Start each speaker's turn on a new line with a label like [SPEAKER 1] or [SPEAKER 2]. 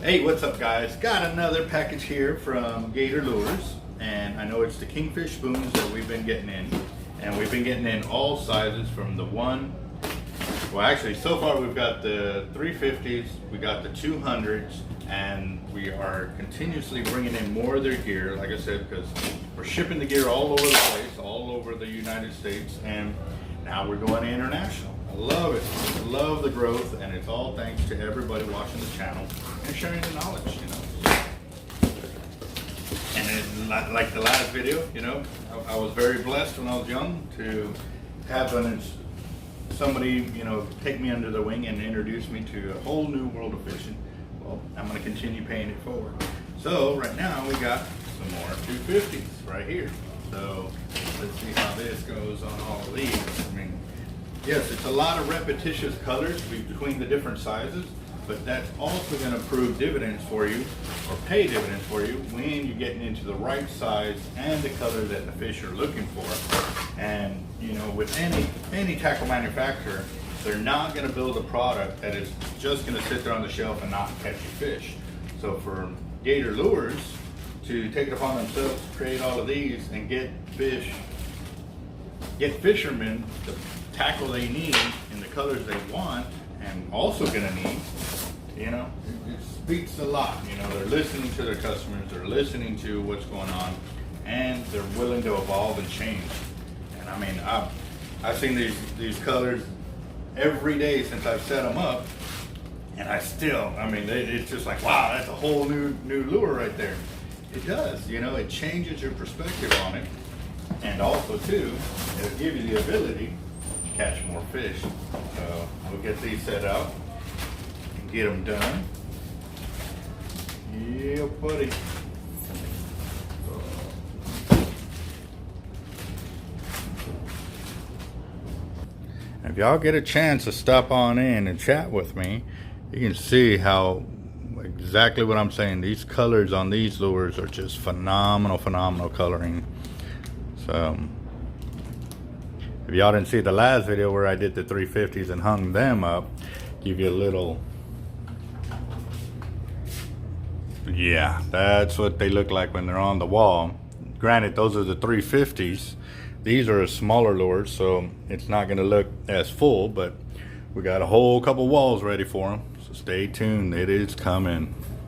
[SPEAKER 1] Hey, what's up guys? Got another package here from Gator Lures, and I know it's the kingfish spoons that we've been getting in, and we've been getting in all sizes from the well actually so far we've got the 350s, we got the 200s, and we are continuously bringing in more of their gear, like I said, because we're shipping the gear all over the place, all over the United States, and now we're going international. I love it. I love the growth, and it's all thanks to everybody watching the channel and sharing the knowledge, you know. And it, like the last video, you know, I was very blessed when I was young to have somebody, you know, take me under the wing and introduce me to a whole new world of fishing. Well, I'm going to continue paying it forward. So right now we got some more 250s right here. So let's see how this goes on all of these. I mean, yes, it's a lot of repetitious colors between the different sizes, but that's also going to prove dividends for you, or pay dividends for you, when you're getting into the right size and the color that the fish are looking for. And you know, with any tackle manufacturer, they're not going to build a product that is just going to sit there on the shelf and not catch a fish. So for Gator Lures to take it upon themselves to create all of these and get fishermen the tackle they need in the colors they want and also gonna need, you know, it speaks a lot. You know, they're listening to their customers, they're listening to what's going on, and they're willing to evolve and change. And I mean, I've seen these colors every day since I've set them up, and I mean, it's just like, wow, that's a whole new lure right there. It does, you know, it changes your perspective on it, and also too, it'll give you the ability to catch more fish. So we'll get these set up and get them done. Yeah, buddy. If y'all get a chance to stop on in and chat with me, you can see how exactly what I'm saying. These colors on these lures are just phenomenal coloring. So if y'all didn't see the last video where I did the 350s and hung them up, give you a little, yeah, that's what they look like when they're on the wall. Granted, those are the 350s. These are a smaller lures, so it's not going to look as full, but we got a whole couple walls ready for them. So stay tuned, it is coming.